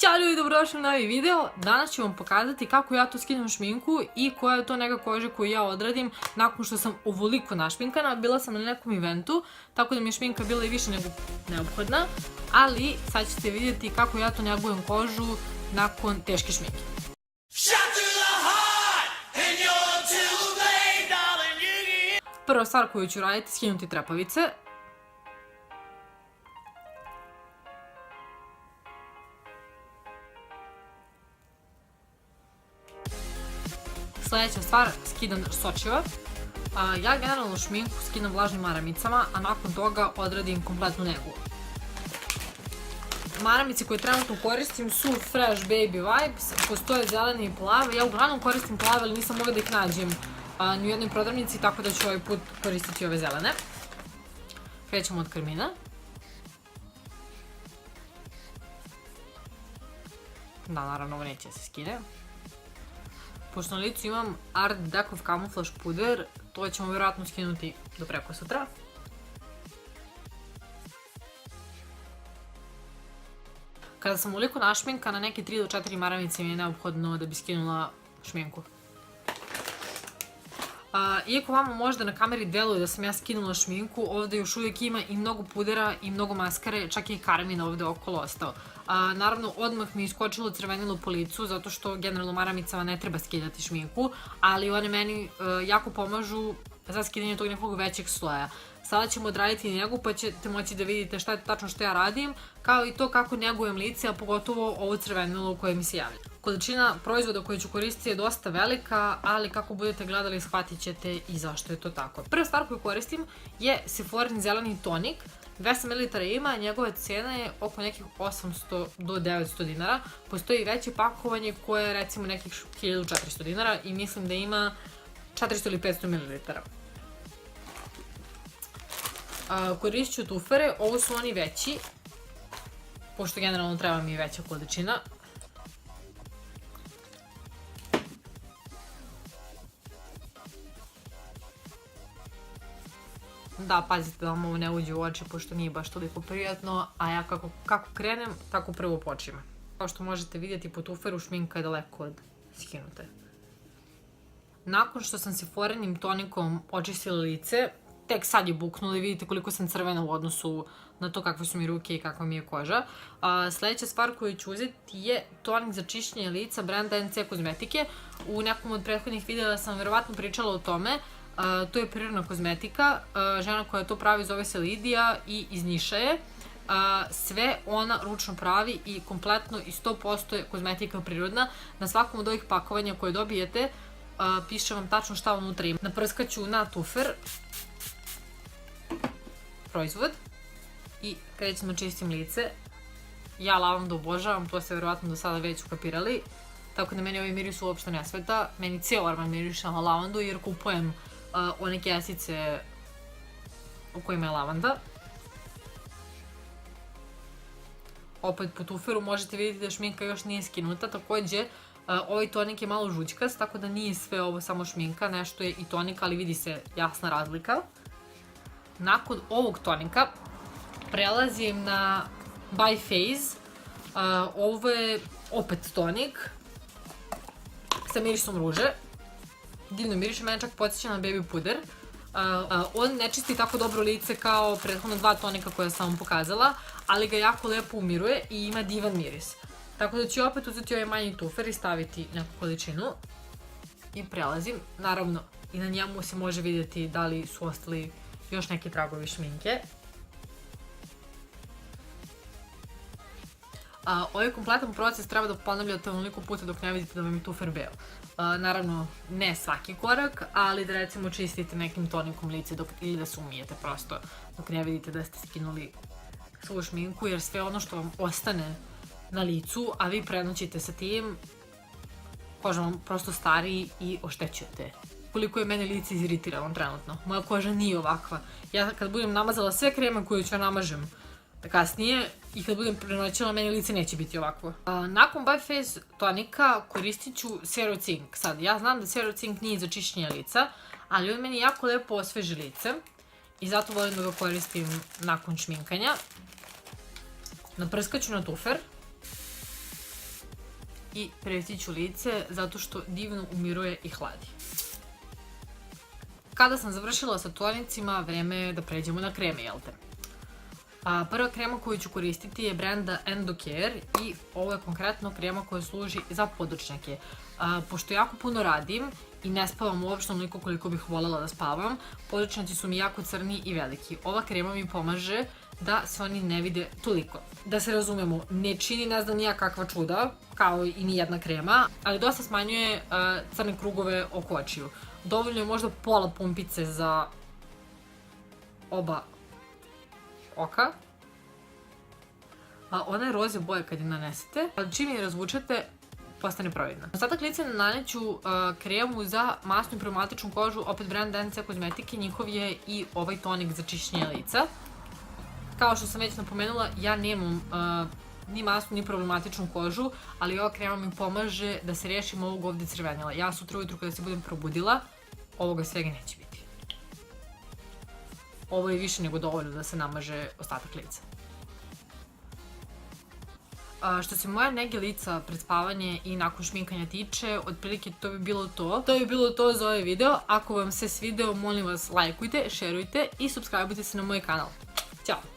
Ćao ljudi, dobrodošli u novi video. Danas ću vam pokazati kako ja to skinem šminku i koja je to neka koža koju ja odradim nakon što sam ovoliko našminkana. Bila sam na nekom eventu, tako da mi je šminka bila i više nego neophodna, ali sad ćete vidjeti kako ja to negujem kožu nakon teške šminke. Prva stvar koju ću raditi je skinuti trepavice. Sljedeća stvar, skidam sočiva. Ja generalno šminku skidam vlažnim maramicama, a nakon toga odradim kompletnu negu. Maramice koje trenutno koristim su Fresh Baby Vibes, postoje zelene i plave. Ja uglavnom koristim plave, ali nisam mogla da ih nađem ni u jednoj prodavnici, tako da ću ovaj put koristiti ove zelene. Krećemo od karmina. Da, naravno ovo neće da se skine. Pošto na licu imam Art Deco Camouflage puder, to ćemo vjerojatno skinuti do preko sutra. Kada sam ovoliko našminkana, neke 3 do 4 maramice mi je neophodno da bi skinula šminku. Iako vama možda na kameri deluje da sam ja skinula šminku, ovdje još uvijek ima i mnogo pudera i mnogo maskare, čak i karmin ovdje okolo ostao. Naravno, odmah mi je iskočilo crvenilo po licu, zato što generalno maramicama ne treba skidati šminku, ali one meni jako pomažu za skidanje tog nekog većeg sloja. Sada ćemo odraditi njegu, pa ćete moći da vidite šta je tačno što ja radim, kao i to kako negujem lice, a pogotovo ovo crvenilo koje mi se javlja. Količina proizvoda koje ću koristiti je dosta velika, ali kako budete gledali shvatit ćete i zašto je to tako. Prva stvar koju koristim je Sephorin zeleni tonik. 200 ml ima, njegova cena je oko nekih 800 do 900 dinara. Postoji i veće pakovanje koje je recimo nekih 1400 dinara i mislim da ima 400 ili 500 ml. Koristit ću tufere, ovo su oni veći, pošto generalno treba mi veća količina. Da, pazite da vam ovo ne uđe u oči, pošto nije baš toliko prijatno, a ja kako krenem, tako prvo počinem. Kao što možete vidjeti po tuferu, šminka je daleko od skinute. Nakon što sam Sephorin tonikom očistila lice, tek sad je buknulo i vidite koliko sam crvena u odnosu na to kakve su mi ruke i kakva mi je koža. Sljedeća stvar koju ću uzeti je tonik za čišćenje lica brenda NC kozmetike. U nekom od prethodnih videa sam verovatno pričala o tome. To je prirodna kozmetika, žena koja to pravi zove se Lidija i iz Niša je. Sve ona ručno pravi i kompletno i 100% je kozmetika prirodna. Na svakom od ovih pakovanja koje dobijete piše vam tačno šta unutra ima. Naprskat ću na tufer proizvod i krećem da čistim lice. Ja lavandu obožavam, to ste verovatno do sada već ukapirali, tako da meni ovaj miris uopšte ne sveta. Meni cijel arman miriše na lavandu jer kupujem one kesice u kojima je lavanda. Opet po tuferu možete vidjeti da šminka još nije skinuta, također ovaj tonik je malo žućkast, tako da nije sve ovo samo šminka, nešto je i tonik, ali vidi se jasna razlika. Nakon ovog tonika prelazim na By Face. Ovo je opet tonik sa mirisom ruže. Divno miriše, mene čak podsjeća na baby puder. On ne čisti tako dobro lice kao prethodno 2 tonika koje sam vam pokazala, ali ga jako lepo umiruje i ima divan miris. Tako da ću opet uzeti ovaj manji tufer i staviti neku količinu. I prelazim. Naravno, i na njemu se može vidjeti da li su ostali još neki tragovi šminke. Ovaj kompletan proces treba da ponavljate onoliko puta dok ne vidite da vam je tufer beo. Naravno, ne svaki korak, ali da recimo čistite nekim tonikom lice ili da se umijete prosto dok ne vidite da ste skinuli svu šminku, jer sve ono što vam ostane na licu, a vi prenoćite sa tim, koža vam prosto stari i oštećujete. Koliko je mene lice iziritirano trenutno. Moja koža nije ovakva. Ja kad budem namazala sve kreme koje ću namažem kasnije i kad budem prenoćila, meni lice neće biti ovakvo. Nakon By Face tonika koristit ću Serocink. Sad, ja znam da Serocink nije za čišćenje lica, ali on meni jako lepo osveži lice i zato volim da ga koristim nakon šminkanja. Naprskat ću na tufer. i preci ću lice zato što divno umiruje i hladi. Kada sam završila sa tonicima, vreme je da pređemo na kreme, jel te? Prva krema koju ću koristiti je brenda Endocare i ovo je konkretno krema koja služi za podočnjake. Pošto jako puno radim i ne spavam uopšte onoliko koliko bih voljela da spavam, podočnjaci su mi jako crni i veliki. Ova krema mi pomaže da se oni ne vide toliko. Da se razumemo, ne čini ne znam nija kakva čuda, kao i nijedna krema, ali dosta smanjuje crne krugove oko očiju. Dovoljno je možda pola pumpice za oba oka. Ona je roze boje kad je nanesete, ali čim je razvučete, postane providna. Ostatak lice naneću kremu za masnu i problematičnu kožu, opet brand NC kozmetike, njihov je i ovaj tonik za čišćenje lica. Kao što sam već napomenula, ja nemam ni masnu ni problematičnu kožu, ali ova krema mi pomaže da se rešim ovog ovde crvenila. Ja sutra ujutru kada se budem probudila, ovoga svega neće biti. Ovo je više nego dovoljno da se namaže ostatak lica. Što se moje nege lica pred spavanje i nakon šminkanja tiče, otprilike to bi bilo to. To bi bilo to za ovaj video. Ako vam se svideo, molim vas lajkujte, šerujte i subscribeujte se na moj kanal. Ćao!